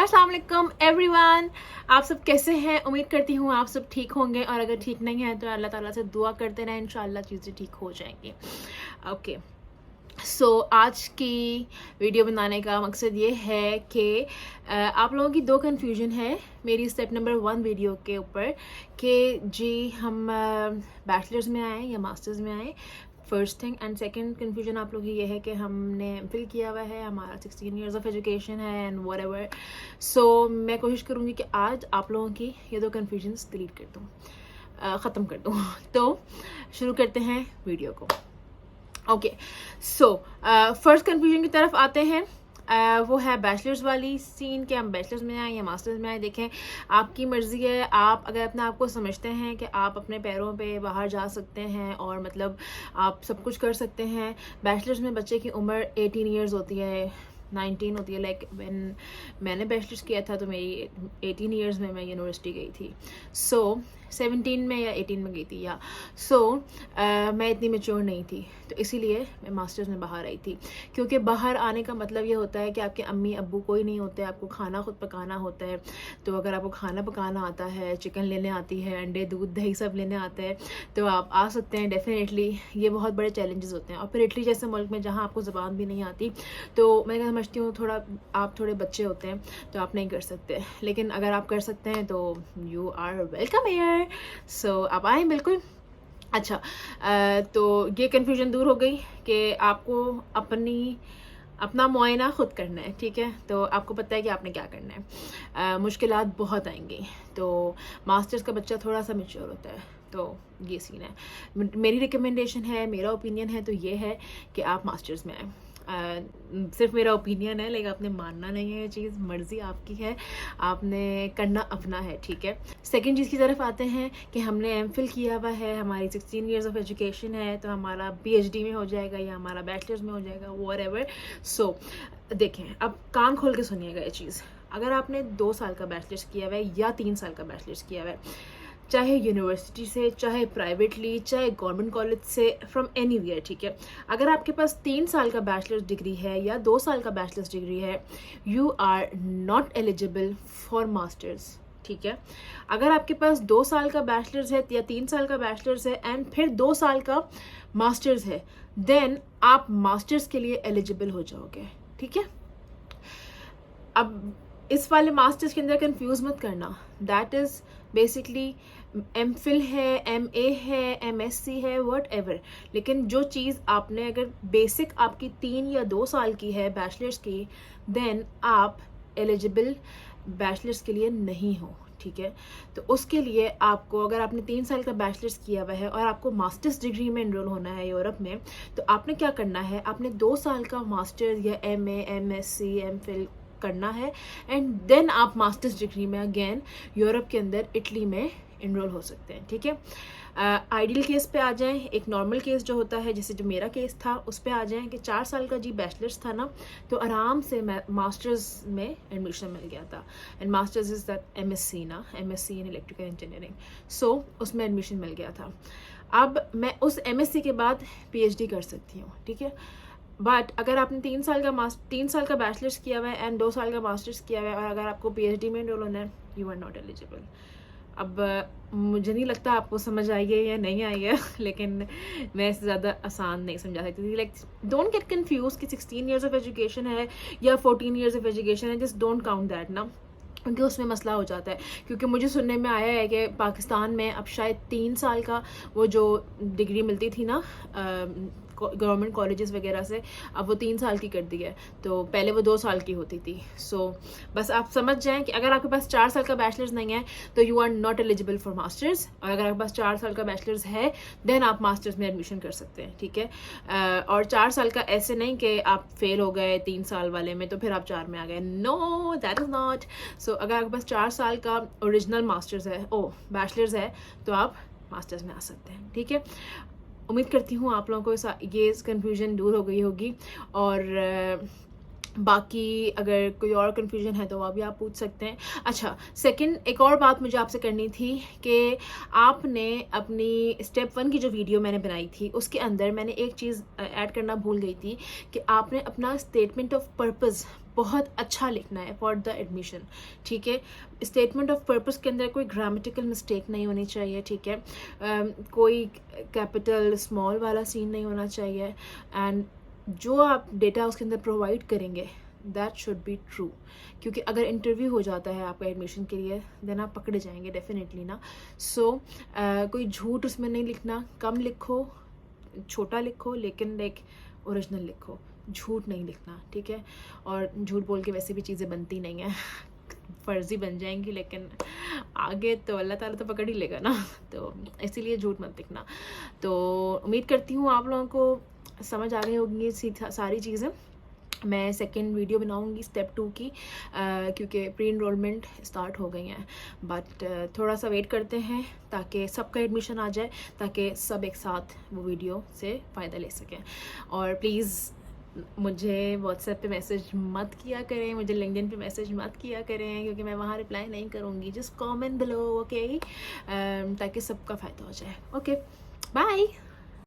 अस्सलाम वालेकुम एवरीवन, आप सब कैसे हैं? उम्मीद करती हूँ आप सब ठीक होंगे और अगर ठीक नहीं है तो अल्लाह ताला से दुआ करते रहें, इंशाल्लाह चीज़ें ठीक हो जाएंगी। ओके, सो आज की वीडियो बनाने का मकसद ये है कि आप लोगों की दो कन्फ्यूजन है मेरी स्टेप नंबर 1 वीडियो के ऊपर कि जी हम बैचलर्स में आए या मास्टर्स में आए, first thing. And second confusion आप लोगों की ये है कि हमने एमफिल किया हुआ है, हमारा 16 इयर्स ऑफ एजुकेशन है एंड व्हाटएवर। सो मैं कोशिश करूँगी कि आज आप लोगों की ये दो कन्फ्यूजन्स डिलीट कर दूँ, ख़त्म कर दूँ। तो शुरू करते हैं वीडियो को। ओके, सो फर्स्ट कन्फ्यूजन की तरफ आते हैं। वो है बैचलर्स वाली सीन कि हम बैचलर्स में आए या मास्टर्स में आए। देखें, आपकी मर्ज़ी है, आप अगर अपने आप को समझते हैं कि आप अपने पैरों पे बाहर जा सकते हैं और मतलब आप सब कुछ कर सकते हैं। बैचलर्स में बच्चे की उम्र 18 ईयर्स होती है, 19 होती है। लाइक व्हेन मैंने बैचलर्स किया था तो मेरी 18 ईयर्स में मैं यूनिवर्सिटी गई थी। सो 17 में या 18 में गई थी या मैं इतनी मैच्योर नहीं थी, तो इसीलिए मैं मास्टर्स में बाहर आई थी। क्योंकि बाहर आने का मतलब ये होता है कि आपके अम्मी अब्बू कोई नहीं होते, आपको खाना खुद पकाना होता है। तो अगर आपको खाना पकाना आता है, चिकन लेने आती है, अंडे दूध दही सब लेने आते हैं, तो आप आ सकते हैं डेफिनेटली। ये बहुत बड़े चैलेंजेस होते हैं। और फिर इटली जैसे मुल्क में जहाँ आपको ज़बान भी नहीं आती, तो मैं समझती हूँ आप थोड़े बच्चे होते हैं तो आप नहीं कर सकते। लेकिन अगर आप कर सकते हैं तो यू आर वेलकम हियर। सो आप आए बिल्कुल। अच्छा, तो ये कन्फ्यूजन दूर हो गई कि आपको अपना मुआयना खुद करना है, ठीक है? तो आपको पता है कि आपने क्या करना है। मुश्किलात बहुत आएंगी, तो मास्टर्स का बच्चा थोड़ा सा मैच्योर होता है, तो ये सीन है। मेरी रिकमेंडेशन है, मेरा ओपिनियन है तो ये है कि आप मास्टर्स में आए। सिर्फ मेरा ओपिनियन है, लेकिन आपने मानना नहीं है, ये चीज़ मर्ज़ी आपकी है, आपने करना अपना है, ठीक है? सेकंड चीज़ की तरफ आते हैं कि हमने एमफिल किया हुआ है, हमारी 16 इयर्स ऑफ एजुकेशन है, तो हमारा पीएचडी में हो जाएगा या हमारा बैचलर्स में हो जाएगा, व्हाटएवर। सो देखें, अब कान खोल के सुनिएगा ये चीज़। अगर आपने 2 साल का बैचलर्स किया हुआ है या 3 साल का बैचलर्स किया हुआ है, चाहे यूनिवर्सिटी से, चाहे प्राइवेटली, चाहे गवर्नमेंट कॉलेज से, फ्रॉम एनीवेयर, ठीक है? अगर आपके पास 3 साल का बैचलर्स डिग्री है या 2 साल का बैचलर्स डिग्री है, you are not eligible for masters, ठीक है? अगर आपके पास 2 साल का बैचलर्स है या 3 साल का बैचलर्स है एंड फिर 2 साल का मास्टर्स है, देन आप मास्टर्स के लिए एलिजिबल हो जाओगे, ठीक है? अब इस वाले मास्टर्स के अंदर कंफ्यूज मत करना। दैट इज़ बेसिकली एमफिल है, एमए है, एमएससी है, व्हाटएवर। लेकिन जो चीज़ आपने अगर बेसिक आपकी 3 या 2 साल की है बैचलर्स की, देन आप एलिजिबल बैचलर्स के लिए नहीं हो, ठीक है? तो उसके लिए आपको, अगर आपने 3 साल का बैचलर्स किया हुआ है और आपको मास्टर्स डिग्री में एनरोल होना है यूरोप में, तो आपने क्या करना है, आपने 2 साल का मास्टर्स या एमए, एमएससी, एमफिल करना है एंड देन आप मास्टर्स डिग्री में अगेन यूरोप के अंदर इटली में इनरोल हो सकते हैं, ठीक है? आइडियल केस पे आ जाएं, एक नॉर्मल केस जो होता है, जैसे जो मेरा केस था, उस पे आ जाएं कि 4 साल का जी बैचलर्स था ना, तो आराम से मास्टर्स में एडमिशन मिल गया था। And masters is that MSc ना, एमएससी इन इलेक्ट्रिकल इंजीनियरिंग। सो उसमें एडमिशन मिल गया था। अब मैं उस एमएससी के बाद पीएचडी कर सकती हूँ, ठीक है? बट अगर आपने 3 साल का बैचलर्स किया हुआ है एंड 2 साल का मास्टर्स किया हुआ है और अगर आपको पीएचडी में एनरोल होना है, यू आर नॉट एलिजिबल। अब मुझे नहीं लगता आपको समझ आई है या नहीं आई है, लेकिन मैं इससे ज़्यादा आसान नहीं समझा सकती थी। लाइक डोंट गेट कन्फ्यूज कि 16 ईयर्स ऑफ एजुकेशन है या 14 ईयर्स ऑफ एजुकेशन है, जस्ट डोंट काउंट दैट ना, क्योंकि उसमें मसला हो जाता है। क्योंकि मुझे सुनने में आया है कि पाकिस्तान में अब शायद 3 साल का वो जो डिग्री मिलती थी ना गवर्नमेंट कॉलेजेस वगैरह से, अब वो 3 साल की कर दी है, तो पहले वो 2 साल की होती थी। सो बस आप समझ जाएं कि अगर आपके पास 4 साल का बैचलर्स नहीं है तो you are not eligible for masters, और अगर आपके पास 4 साल का बैचलर्स है देन आप मास्टर्स में एडमिशन कर सकते हैं, ठीक है? और 4 साल का ऐसे नहीं कि आप फेल हो गए 3 साल वाले में तो फिर आप 4 में आ गए, नो, दैट इज़ नॉट। सो अगर आपके पास 4 साल का ओरिजिनल मास्टर्स है, बैचलर्स है, तो आप मास्टर्स में आ सकते हैं, ठीक है? उम्मीद करती हूँ आप लोगों को ये कन्फ्यूजन दूर हो गई होगी। और बाकी अगर कोई और कन्फ्यूजन है तो वह भी आप पूछ सकते हैं। अच्छा, सेकंड एक और बात मुझे आपसे करनी थी कि आपने अपनी स्टेप 1 की जो वीडियो मैंने बनाई थी उसके अंदर मैंने एक चीज़ ऐड करना भूल गई थी कि आपने अपना स्टेटमेंट ऑफ पर्पस बहुत अच्छा लिखना है फॉर द एडमिशन, ठीक है। स्टेटमेंट ऑफ पर्पस के अंदर कोई ग्रामेटिकल मिस्टेक नहीं होनी चाहिए, ठीक है। कोई कैपिटल स्मॉल वाला सीन नहीं होना चाहिए, एंड जो आप डेटा उसके अंदर प्रोवाइड करेंगे दैट शुड बी ट्रू, क्योंकि अगर इंटरव्यू हो जाता है आपका एडमिशन के लिए देन आप पकड़े जाएंगे डेफिनेटली ना। सो कोई झूठ उसमें नहीं लिखना, कम लिखो, छोटा लिखो, लेकिन लाइक ओरिजिनल लिखो, झूठ नहीं लिखना, ठीक है। और झूठ बोल के वैसे भी चीज़ें बनती नहीं हैं फर्जी बन जाएंगी, लेकिन आगे तो अल्लाह ताला तो पकड़ ही लेगा ना, तो इसीलिए झूठ मत लिखना। तो उम्मीद करती हूँ आप लोगों को समझ आ गई होगी ये सारी चीज़ें। मैं सेकेंड वीडियो बनाऊंगी स्टेप 2 की, क्योंकि प्री इनरोलमेंट स्टार्ट हो गई हैं, बट थोड़ा सा वेट करते हैं ताकि सबका एडमिशन आ जाए, ताकि सब एक साथ वो वीडियो से फ़ायदा ले सकें। और प्लीज़ मुझे व्हाट्सएप पे मैसेज मत किया करें, मुझे लिंक्डइन पे मैसेज मत किया करें, क्योंकि मैं वहाँ रिप्लाई नहीं करूँगी। जस्ट कमेंट बिलो, ओके, ताकि सबका फ़ायदा हो जाए। Okay, bye.